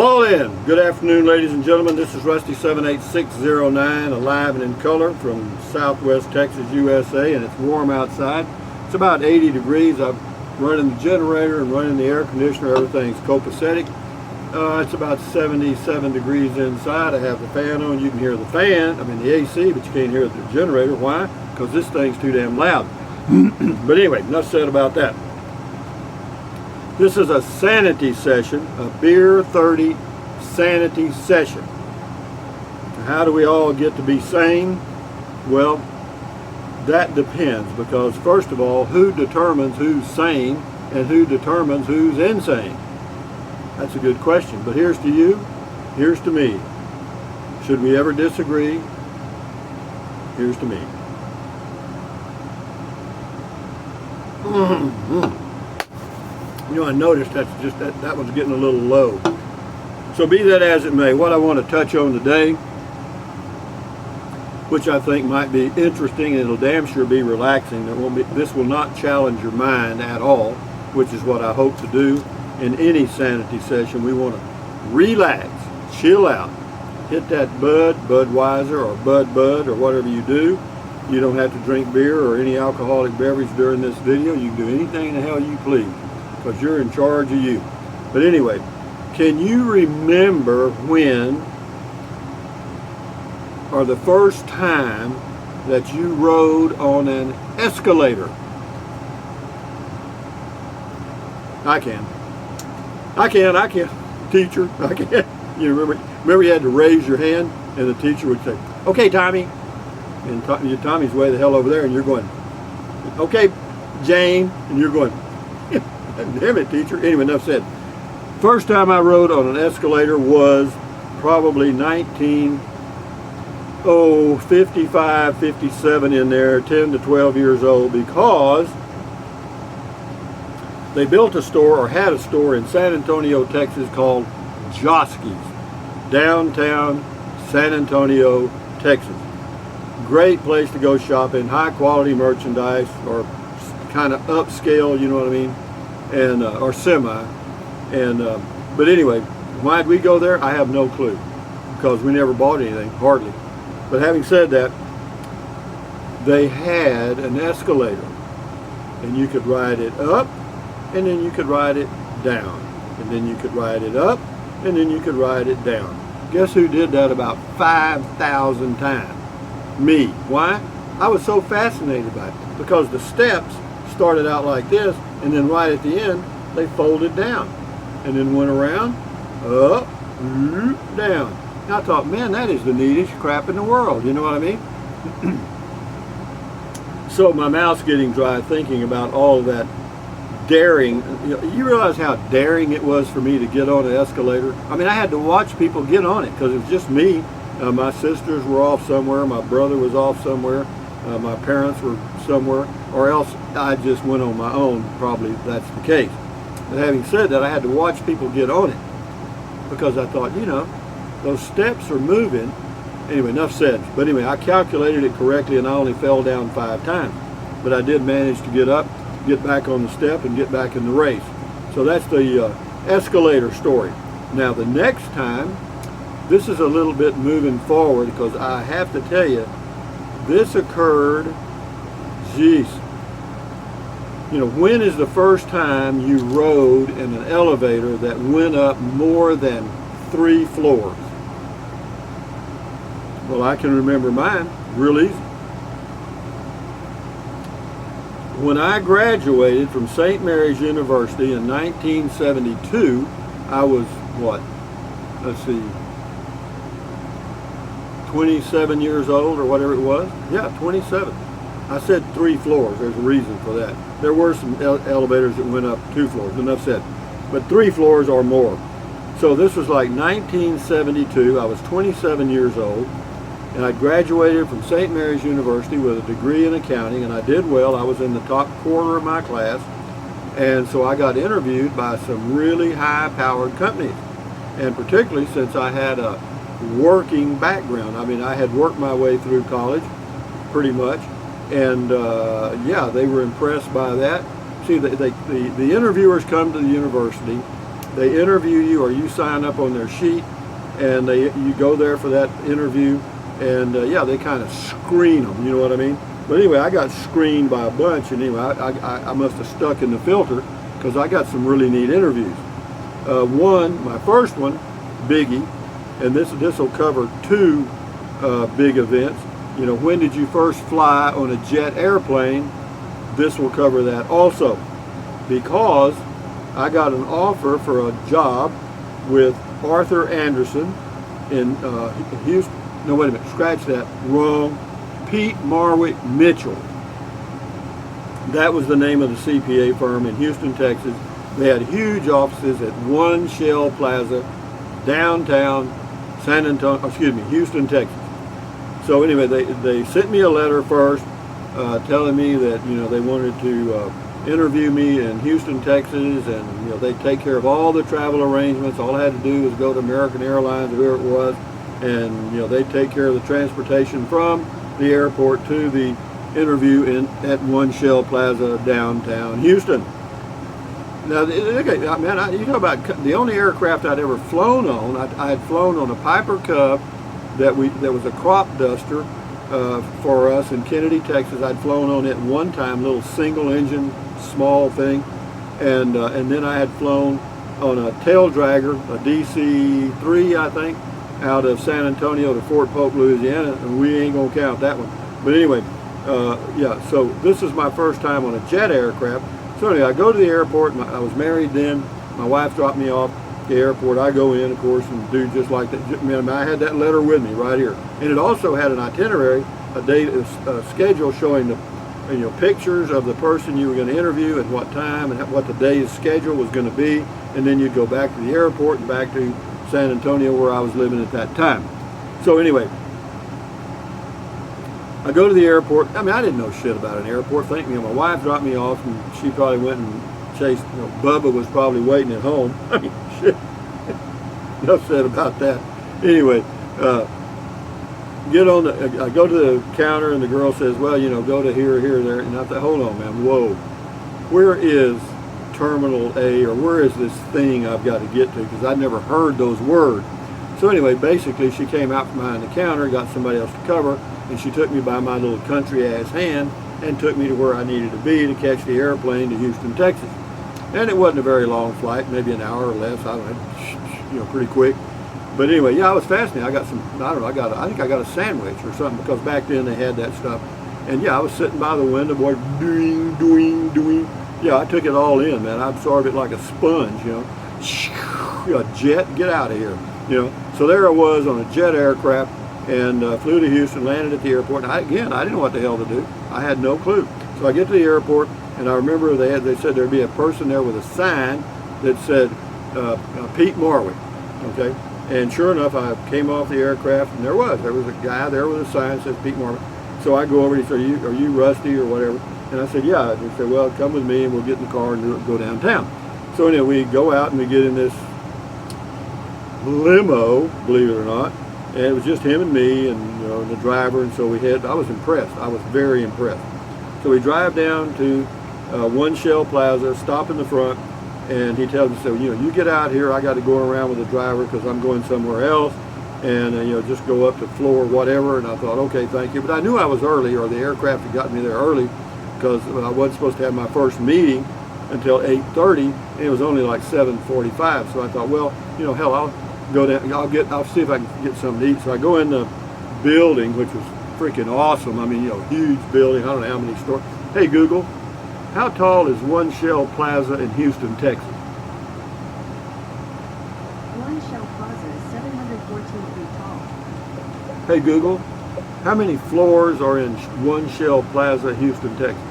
Fall in. Good afternoon, ladies and gentlemen. This is Rusty 78609, alive and in color from Southwest Texas, USA, and it's warm outside. It's about 80 degrees. I'm running the generator and running the air conditioner. Everything's copacetic. It's about 77 degrees inside. I have the fan on. You can hear the fan, the AC, but you can't hear the generator. Why? Because this thing's too damn loud. But anyway, enough said about that. This is a sanity session, a Beer 30 sanity session. How do we all get to be sane? Well, that depends, because first of all, who determines who's sane and who determines who's insane? That's a good question, but here's to you, here's to me. Should we ever disagree? Here's to me. You know, I noticed that one's getting a little low. So be that as it may, what I want to touch on today, which I think might be interesting and it'll damn sure be relaxing. This will not challenge your mind at all, which is what I hope to do in any sanity session. We want to relax, chill out, hit that Budweiser or Bud or whatever you do. You don't have to drink beer or any alcoholic beverage during this video. You can do anything the hell you please, because you're in charge of you. But anyway, can you remember when, or the first time that you rode on an escalator? I can. Teacher, I can. You remember you had to raise your hand and the teacher would say, "Okay, Tommy." And Tommy's way the hell over there and you're going, "Okay, Jane," and you're going, "Damn it, teacher." Anyway, enough said. First time I rode on an escalator was probably 55, 57 in there, 10 to 12 years old, because they built a store, or had a store, in San Antonio, Texas called Joski's, downtown San Antonio, Texas. Great place to go shopping, high quality merchandise, or kind of upscale, you know what I mean, and or semi. And but anyway, why'd we go there? I have no clue, because we never bought anything, hardly. But having said that, they had an escalator, and you could ride it up, and then you could ride it down, and then you could ride it up, and then you could ride it down. Guess who did that about 5,000 times? Me. Why? I was so fascinated by it, because the steps started out like this, and then right at the end they folded down and then went around, up, down. And I thought, man, that is the neatest crap in the world, you know what I mean? So my mouth's getting dry thinking about all of that daring. You realize how daring it was for me to get on an escalator? I had to watch people get on it, because it was just me. My sisters were off somewhere, my brother was off somewhere, my parents were somewhere, or else I just went on my own. Probably that's the case. But having said that, I had to watch people get on it, because I thought, those steps are moving. Anyway, enough said. But anyway, I calculated it correctly, and I only fell down 5 times. But I did manage to get up, get back on the step, and get back in the race. So that's the escalator story. Now the next time, this is a little bit moving forward, because I have to tell you, this occurred, when is the first time you rode in an elevator that went up more than 3 floors? Well, I can remember mine real easy. When I graduated from St. Mary's University in 1972, I was, 27 years old or whatever it was. Yeah, 27. I said 3 floors. There's a reason for that. There were some elevators that went up 2 floors, enough said. But 3 floors or more. So this was like 1972. I was 27 years old, and I graduated from St. Mary's University with a degree in accounting, and I did well. I was in the top quarter of my class, and so I got interviewed by some really high-powered companies, and particularly since I had a working background. I had worked my way through college pretty much, and yeah, they were impressed by that. See, the interviewers come to the university they interview you, or you sign up on their sheet, and you go there for that interview, and yeah, they kind of screen them, you know what I mean? But anyway, I got screened by a bunch, and anyway, I must have stuck in the filter, because I got some really neat interviews. My first one, biggie, and this will cover two big events. You know, when did you first fly on a jet airplane? This will cover that also, because I got an offer for a job with Arthur Anderson in Houston. No, wait a minute, scratch that, wrong. Pete Marwick Mitchell. That was the name of the CPA firm in Houston, Texas. They had huge offices at One Shell Plaza, downtown Houston, Texas. So anyway, they sent me a letter first telling me that, you know, they wanted to interview me in Houston, Texas, and, you know, they take care of all the travel arrangements. All I had to do was go to American Airlines or whoever it was, and, you know, they take care of the transportation from the airport to the interview at One Shell Plaza, downtown Houston. Now, man, you talk about the only aircraft I'd ever flown on. I had flown on a Piper Cub that was a crop duster for us in Kennedy, Texas. I'd flown on it one time, little single engine, small thing, and then I had flown on a tail dragger, a DC-3, I think, out of San Antonio to Fort Polk, Louisiana, and we ain't gonna count that one. But anyway, yeah, so this is my first time on a jet aircraft. So anyway, I go to the airport, and I was married then. My wife dropped me off at the airport. I go in, of course, and do just like that. Man, I had that letter with me right here. And it also had an itinerary, a date, a schedule showing the, you know, pictures of the person you were going to interview and what time and what the day's schedule was going to be. And then you'd go back to the airport and back to San Antonio, where I was living at that time. So anyway, I go to the airport. I mean, I didn't know shit about an airport. Thank me. My wife dropped me off, and she probably went and chased, you know, Bubba was probably waiting at home. I mean, shit. Enough said about that. Anyway, I go to the counter, and the girl says, well, you know, go to here, there. And I thought, hold on, man, whoa. Where is Terminal A, or where is this thing I've got to get to? Because I'd never heard those words. So anyway, basically, she came out from behind the counter, got somebody else to cover, and she took me by my little country-ass hand and took me to where I needed to be to catch the airplane to Houston, Texas. And it wasn't a very long flight, maybe an hour or less. I don't know, you know, pretty quick. But anyway, yeah, I was fascinated. I got some, I don't know, I think I got a sandwich or something, because back then they had that stuff. And yeah, I was sitting by the window, boy, doing. Yeah, I took it all in, man. I absorbed it like a sponge, you know. A jet, get out of here, you know. So there I was on a jet aircraft, and flew to Houston, landed at the airport. And I didn't know what the hell to do. I had no clue. So I get to the airport, and I remember they said there'd be a person there with a sign that said Pete Marwick, okay? And sure enough, I came off the aircraft, and there was a guy there with a sign that said Pete Marwick. So I go over, and he said, are you Rusty or whatever? And I said, yeah. And he said, well, come with me, and we'll get in the car and go downtown. So anyway, we go out, and we get in this limo, believe it or not. And it was just him and me, and, you know, the driver. And so I was impressed. I was very impressed. So we drive down to One Shell Plaza, stop in the front, and he tells me, so, you know, you get out here, I got to go around with the driver because I'm going somewhere else, and, you know, just go up to floor whatever. And I thought, okay, thank you. But I knew I was early, or the aircraft had gotten me there early, because I wasn't supposed to have my first meeting until 8:30, and it was only like 7:45. So I thought, well, you know, hell, I'll go down, I'll see if I can get something to eat. So I go in the building, which was freaking awesome. I mean, you know, huge building, I don't know how many stores. Hey Google, how tall is One Shell Plaza in Houston, Texas? One Shell Plaza is 714 feet tall. Hey Google, how many floors are in One Shell Plaza, Houston, Texas?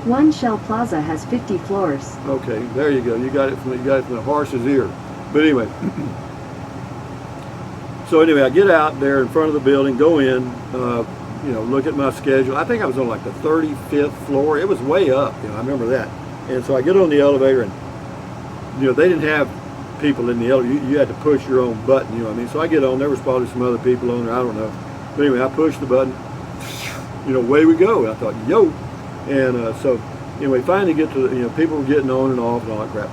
One Shell Plaza has 50 floors. Okay, there you go. You got it from the horse's ear. But anyway, so anyway, I get out there in front of the building, go in, you know, look at my schedule. I think I was on like the 35th floor. It was way up, you know, I remember that. And so I get on the elevator, and, you know, they didn't have people in the elevator. You had to push your own button, you know what I mean? So I get on, there was probably some other people on there, I don't know. But anyway, I pushed the button, you know, away we go. And I thought, yo. And so anyway, finally get to the, you know, people were getting on and off and all that crap.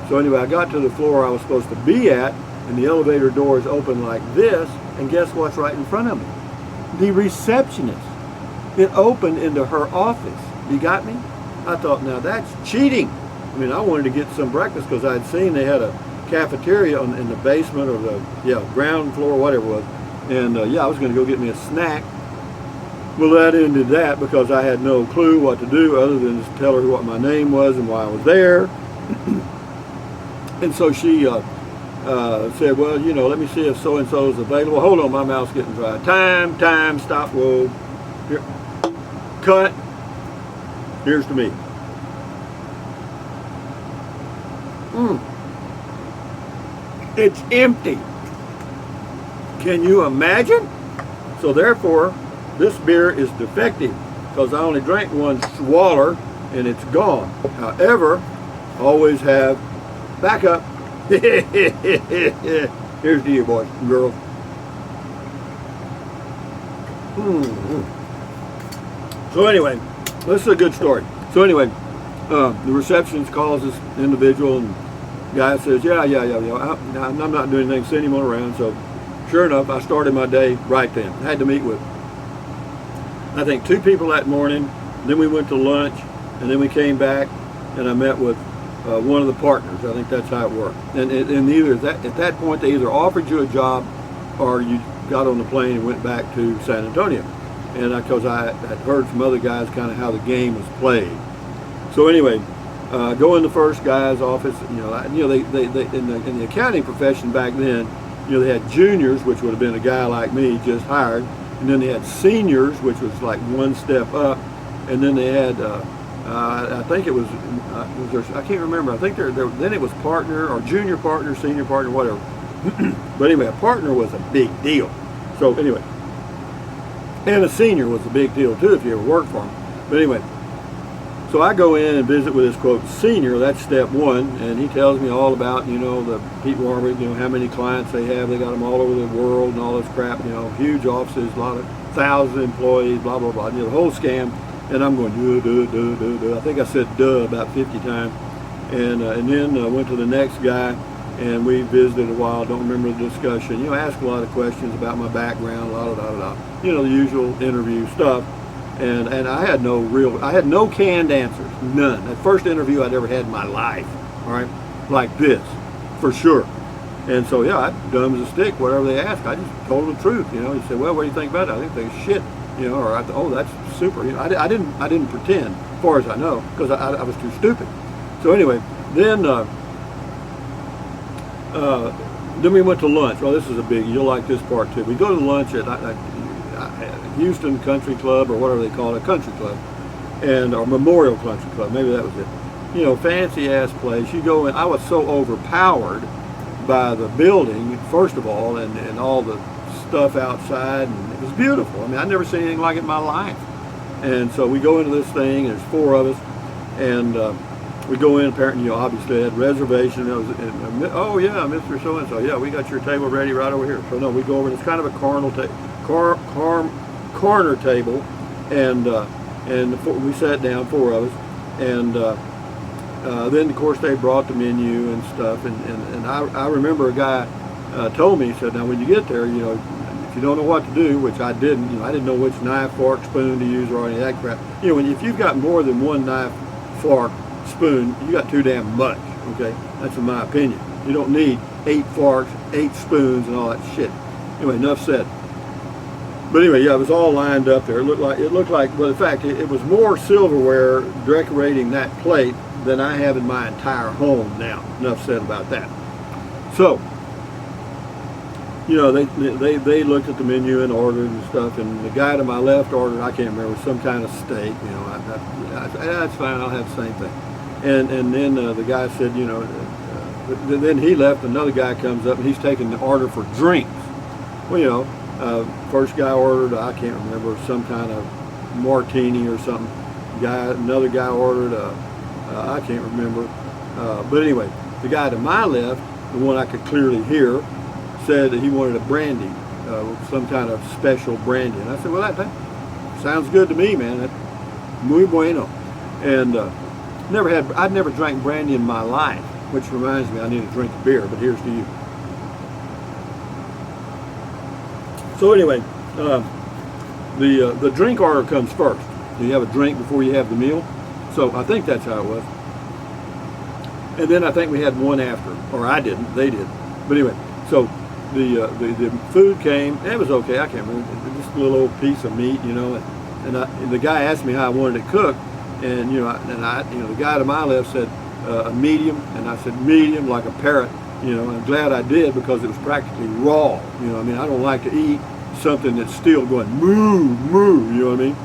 So anyway, I got to the floor I was supposed to be at, and the elevator doors open like this, and guess what's right in front of me? The receptionist. It opened into her office. You got me? I thought, now that's cheating. I mean, I wanted to get some breakfast because I'd seen they had a cafeteria in the basement or the ground floor, whatever it was. And I was going to go get me a snack. Well, that ended that because I had no clue what to do other than just tell her what my name was and why I was there. And so she said, well, let me see if so-and-so is available. Hold on, my mouth's getting dry. Time, stop, whoa. Here. Cut. Here's to me. It's empty. Can you imagine? So therefore, this beer is defective because I only drank one swaller and it's gone. However, always have backup. Here's to you, boys and girls. So anyway, this is a good story. So anyway, the receptionist calls this individual, and the guy says, yeah, I'm not doing anything, send him on around. So sure enough, I started my day right then. I had to meet with, I think, 2 people that morning. Then we went to lunch, and then we came back, and I met with one of the partners. I think that's how it worked. And either at that point, they either offered you a job, or you got on the plane and went back to San Antonio. And because I had heard from other guys kind of how the game was played. So anyway, go in the first guy's office. They in the accounting profession back then, they had juniors, which would have been a guy like me just hired, and then they had seniors, which was like one step up, and then they had I think it was I can't remember. I think then it was partner or junior partner, senior partner, whatever. But anyway, a partner was a big deal. So anyway. And a senior was a big deal too if you ever worked for him. But anyway, so I go in and visit with this quote senior. That's step one, and he tells me all about the people are how many clients they have. They got them all over the world and all this crap. Huge offices, a lot of 1,000 employees, blah blah blah. The whole scam. And I'm going duh. I think I said duh about 50 times. And then went to the next guy. And we visited a while, don't remember the discussion. Asked a lot of questions about my background, the usual interview stuff. And I had no canned answers, none. That first interview I'd ever had in my life, all right, like this, for sure. And so, I'm dumb as a stick, whatever they asked, I just told the truth. He said, well, what do you think about it? I think they shit, or oh, that's super. I didn't pretend, as far as I know, because I was too stupid. So anyway, then we went to lunch. Well, this is a biggie. You'll like this part too. We go to lunch at Houston Country Club, or whatever they call it, country club, or Memorial Country Club. Maybe that was it. Fancy ass place. You go in. I was so overpowered by the building, first of all, and all the stuff outside, and it was beautiful. I mean, I'd never seen anything like it in my life. And so we go into this thing. There's 4 of us, and we go in, apparently, obviously they had reservation. Oh yeah, Mr. So-and-so, yeah, we got your table ready right over here. So no, we go over, and it's kind of a corner table, and we sat down, 4 of us, and then of course they brought the menu and stuff, and I remember a guy told me, he said, now when you get there, if you don't know what to do, which I didn't, I didn't know which knife, fork, spoon to use or any of that crap. If you've got more than one knife, fork, spoon, you got too damn much. Okay, that's in my opinion. You don't need 8 forks, 8 spoons, and all that shit. Anyway, enough said. But anyway, it was all lined up there. It looked like, well, in fact, it was more silverware decorating that plate than I have in my entire home now. Enough said about that. So, they looked at the menu and ordered and stuff, and the guy to my left ordered, I can't remember, some kind of steak. That's fine, I'll have the same thing. And then the guy said, then he left, another guy comes up, and he's taking the order for drinks. Well, first guy ordered, I can't remember, some kind of martini or something. Another guy ordered, I can't remember. But anyway, the guy to my left, the one I could clearly hear, said that he wanted a brandy, some kind of special brandy. And I said, well, that sounds good to me, man. That's muy bueno. And I'd never drank brandy in my life. which reminds me I need a drink of beer, but here's to you. So anyway, the drink order comes first. You have a drink before you have the meal. So I think that's how it was. And then I think we had one after, or I didn't, they did. But anyway, so the food came, and it was okay, I can't remember, just a little old piece of meat, you know, and the guy asked me how I wanted it cooked, and the guy to my left said a medium, and I said medium like a parrot, you know, and I'm glad I did because it was practically raw, you know, I mean, I don't like to eat something that's still going moo, moo, you know what I mean?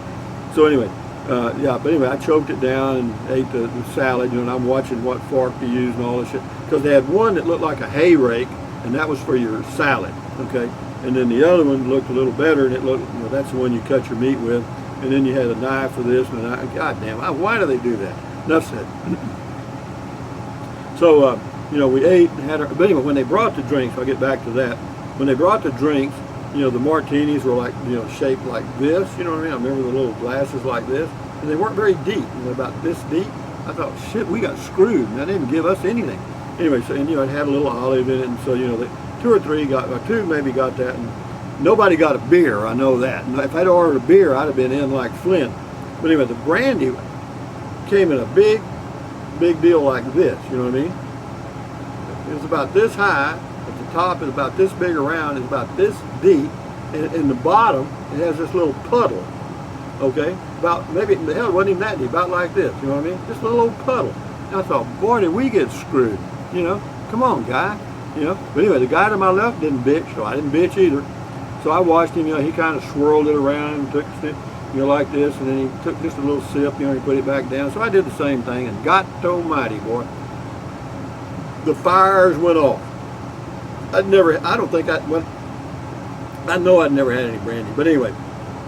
So anyway, but anyway, I choked it down and ate the salad, you know, and I'm watching what fork to use and all this shit, because they had one that looked like a hay rake, and that was for your salad, okay? And then the other one looked a little better, and it looked, you know, that's the one you cut your meat with. And then you had a knife for this, and God damn, why do they do that? Enough said. So, you know, we ate and had our, but anyway, when they brought the drinks, I'll get back to that. When they brought the drinks, you know, the martinis were like, you know, shaped like this, you know what I mean? I remember the little glasses like this, and they weren't very deep, you know, about this deep. I thought, shit, we got screwed, and they didn't even give us anything. Anyway, so, and you know, it had a little olive in it, and so, you know, two or three got, or two maybe got that, and nobody got a beer, I know that. And if I'd ordered a beer, I'd have been in like Flint. But anyway, the brandy came in a big deal like this, you know what I mean? It was about this high, at the top is about this big around, it's about this deep, and in the bottom, it has this little puddle, okay? About, maybe, hell, it wasn't even that deep, about like this, you know what I mean? Just a little old puddle. And I thought, boy, did we get screwed, you know? Come on, guy, you know? But anyway, the guy to my left didn't bitch, so I didn't bitch either. So I watched him, you know, he kind of swirled it around and took it, you know, like this, and then he took just a little sip, you know, he put it back down. So I did the same thing, and God almighty, boy, the fires went off. I know I'd never had any brandy, but anyway,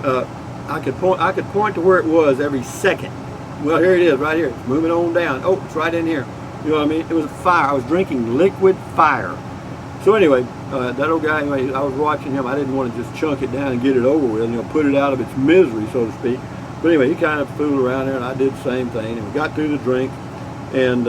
I could point to where it was every second. Well, here it is, right here. It's moving on down. Oh, it's right in here. You know what I mean? It was a fire. I was drinking liquid fire. So anyway, that old guy, anyway, I was watching him. I didn't want to just chunk it down and get it over with, you know, put it out of its misery, so to speak. But anyway, he kind of fooled around there, and I did the same thing. And we got through the drink, and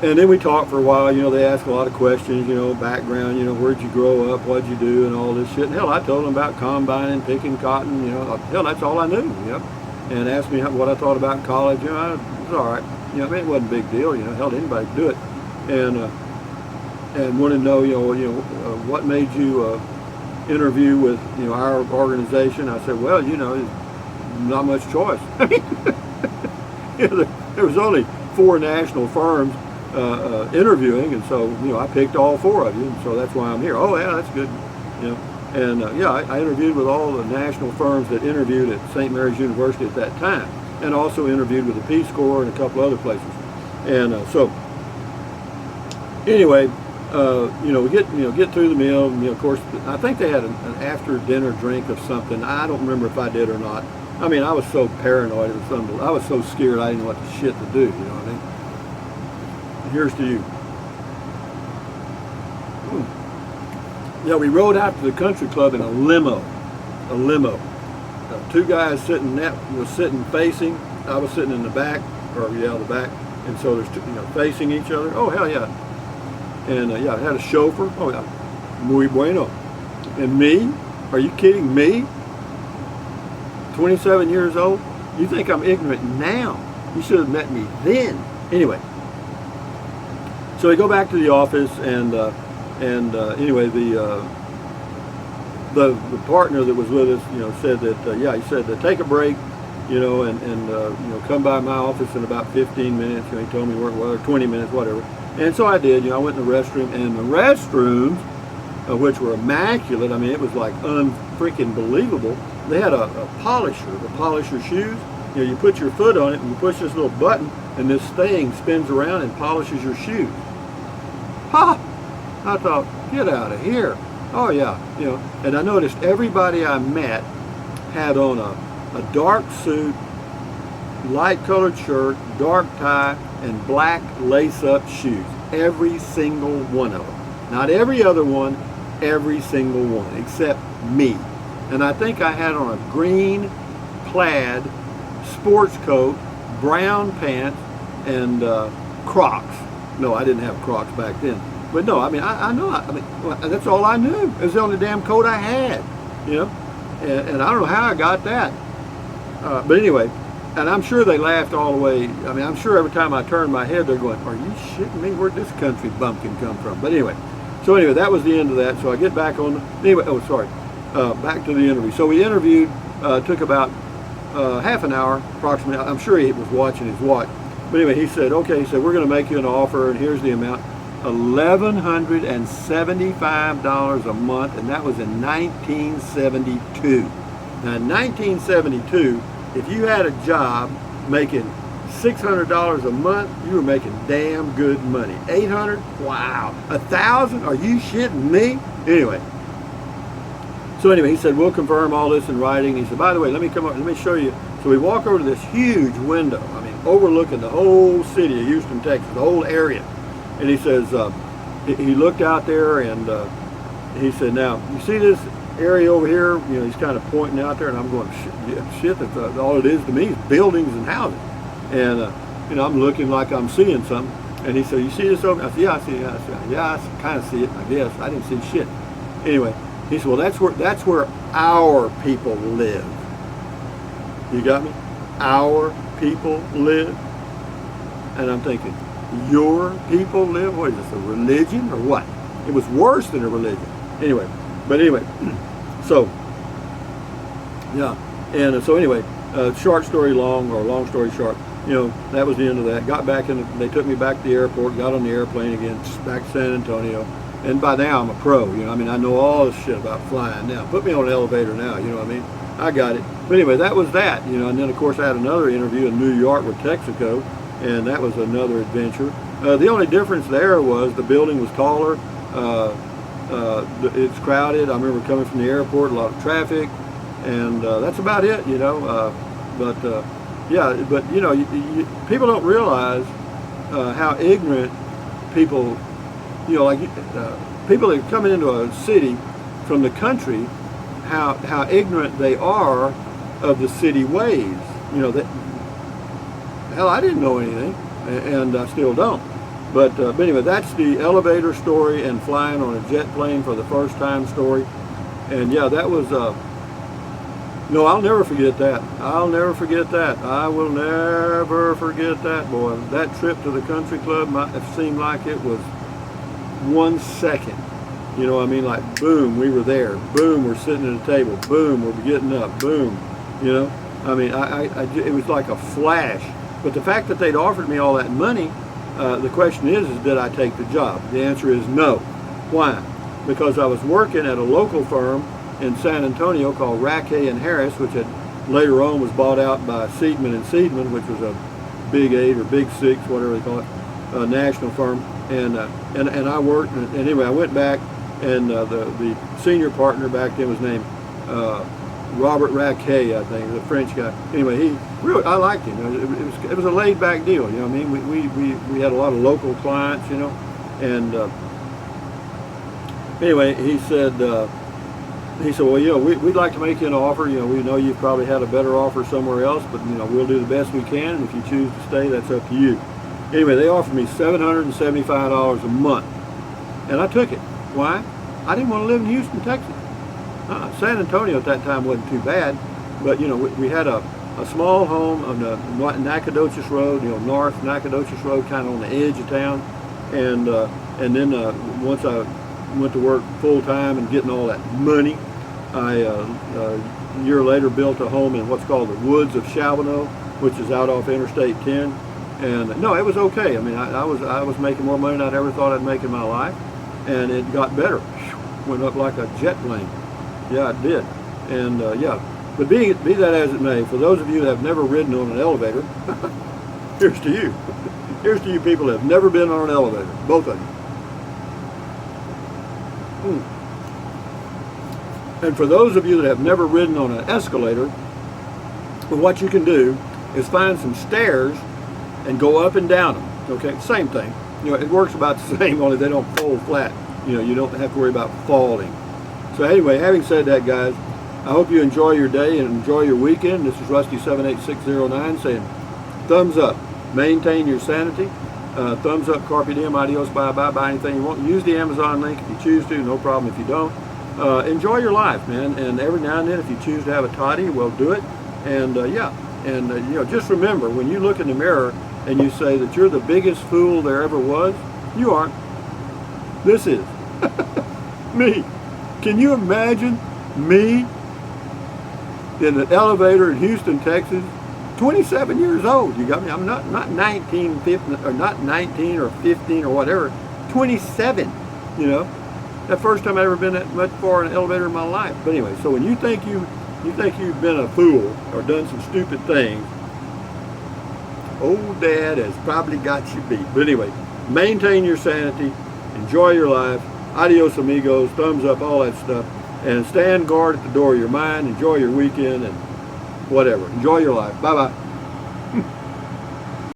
then we talked for a while. You know, they asked a lot of questions, you know, background, you know, where'd you grow up, what'd you do, and all this shit. And hell, I told them about combining, picking cotton, you know. Hell, that's all I knew, you know. And asked me what I thought about college. You know, it was all right. You know, I mean, it wasn't a big deal. You know, hell, anybody could do it. And wanted to know, what made you interview with, you know, our organization. I said, well, you know, not much choice. I mean, you know, there was only 4 national firms interviewing, and so, you know, I picked all 4 of you, and so that's why I'm here. Oh, yeah, that's good, you know. And yeah, I interviewed with all the national firms that interviewed at St. Mary's University at that time, and also interviewed with the Peace Corps and a couple other places. And so, anyway, you know, we get through the meal. And, you know, of course, I think they had an after dinner drink of something. I don't remember if I did or not. I mean, I was so paranoid. It was unbelievable. I was so scared I didn't know what the shit to do. You know what I mean? Here's to you. Yeah, we rode out to the country club in a limo. A limo. 2 guys was sitting facing. I was sitting in the back, or yeah, the back. And so there's 2, you know, facing each other. Oh, hell yeah. And yeah, I had a chauffeur. Oh yeah, muy bueno. And me? Are you kidding me? 27 years old? You think I'm ignorant now? You should have met me then. Anyway, so we go back to the office, and anyway, the partner that was with us, you know, said that yeah, he said to take a break, you know, and you know, come by my office in about 15 minutes. You know, he told me where it was, 20 minutes, whatever. And so I did. You know, I went in the restroom, and the restrooms, which were immaculate. I mean, it was like unfreaking believable. They had a polisher to polish your shoes. You know, you put your foot on it, and you push this little button, and this thing spins around and polishes your shoes. Ha! I thought, get out of here. Oh yeah, you know. And I noticed everybody I met had on a dark suit, light colored shirt, dark tie, and black lace-up shoes. Every single one of them. Not every other one, every single one, except me. And I think I had on a green plaid sports coat, brown pants, and Crocs. No, I didn't have Crocs back then. But no, I mean, I know. I mean, well, that's all I knew. It was the only damn coat I had, you know. And I don't know how I got that. But anyway, and I'm sure they laughed all the way. I mean, I'm sure every time I turned my head, they're going, "Are you shitting me? Where'd this country bumpkin come from?" But anyway, so anyway, that was the end of that. So I get back on. Anyway, oh sorry, back to the interview. So we interviewed. Took about half an hour approximately. I'm sure he was watching his watch. But anyway, he said, okay, he said, we're going to make you an offer, and here's the amount, $1,175 a month, and that was in 1972. Now, in 1972, if you had a job making $600 a month, you were making damn good money. 800? Wow. 1,000? Are you shitting me? Anyway. So anyway, he said, we'll confirm all this in writing. He said, by the way, let me come up, let me show you. So we walk over to this huge window, I mean, overlooking the whole city of Houston, Texas, the whole area. And he says, he looked out there and he said, now, you see this area over here? You know, he's kind of pointing out there, and I'm going, shit, that's all it is to me is buildings and houses. And, you know, I'm looking like I'm seeing something. And he said, you see this over? I said, yeah, I see it. I said, yeah, I kind of see it, I guess. I didn't see shit. Anyway. He said, well, that's where our people live. You got me? Our people live. And I'm thinking, your people live? What is this, a religion or what? It was worse than a religion. Anyway, so, yeah. And so anyway, short story long, or long story short, you know, that was the end of that. Got back in, they took me back to the airport, got on the airplane again, back to San Antonio. And by now I'm a pro, you know, I mean, I know all this shit about flying now. Put me on an elevator now, you know what I mean? I got it. But anyway, that was that, you know, and then of course I had another interview in New York with Texaco, and that was another adventure. The only difference there was the building was taller, it's crowded. I remember coming from the airport, a lot of traffic, and that's about it, you know. Yeah, but you know, people don't realize how ignorant people, you know, like people that are coming into a city from the country, how ignorant they are of the city ways. You know, that hell, I didn't know anything, and I still don't. But anyway, that's the elevator story and flying on a jet plane for the first time story. And yeah, that was no, I'll never forget that. I'll never forget that. I will never forget that, boy. That trip to the country club might have seemed like it was 1 second. You know what I mean? Like, boom, we were there. Boom, we're sitting at a table. Boom, we're getting up. Boom, you know? I mean, it was like a flash. But the fact that they'd offered me all that money, the question is did I take the job? The answer is no. Why? Because I was working at a local firm in San Antonio called Rackay and Harris, which had later on was bought out by Seidman and Seidman, which was a Big 8 or Big 6, whatever they call it, a national firm. And I worked, and anyway, I went back, and the senior partner back then was named Robert Rackay, I think, the French guy. Anyway, I liked him. It was a laid back deal, you know what I mean? We had a lot of local clients, you know, and anyway, he said, well, you know, we'd like to make you an offer. You know, we know you've probably had a better offer somewhere else, but you know, we'll do the best we can. And if you choose to stay, that's up to you. Anyway, they offered me $775 a month, and I took it. Why? I didn't want to live in Houston, Texas. San Antonio at that time wasn't too bad, but you know, we had a small home on the Nacogdoches Road, you know, North Nacogdoches Road, kind of on the edge of town, and then once I went to work full time and getting all that money, I a year later built a home in what's called the Woods of Charbonneau, which is out off Interstate 10. And no, it was okay. I mean, I was making more money than I'd ever thought I'd make in my life, and it got better. Went up like a jet plane. Yeah, it did. And yeah, but be that as it may, for those of you that have never ridden on an elevator, here's to you. Here's to you people that have never been on an elevator, both of you. And for those of you that have never ridden on an escalator, well, what you can do is find some stairs and go up and down them. Okay, same thing. You know, it works about the same, only they don't fold flat. You know, you don't have to worry about falling. So anyway, having said that, guys, I hope you enjoy your day and enjoy your weekend. This is Rusty78609 saying thumbs up. Maintain your sanity. Thumbs up, carpe diem, adios, bye, buy anything you want. Use the Amazon link if you choose to, no problem if you don't. Enjoy your life, man, and every now and then if you choose to have a toddy, well, do it. And yeah, and you know, just remember, when you look in the mirror and you say that you're the biggest fool there ever was, you aren't. This is me. Can you imagine me in an elevator in Houston, Texas, 27 years old? You got me? I'm not 19, 15, or not 19 or 15 or whatever. 27. You know, that first time I ever been that much far in an elevator in my life. But anyway, so when you think you've been a fool or done some stupid things, old Dad has probably got you beat. But anyway, maintain your sanity, enjoy your life, adios amigos, thumbs up, all that stuff, and stand guard at the door of your mind. Enjoy your weekend and whatever. Enjoy your life. Bye-bye.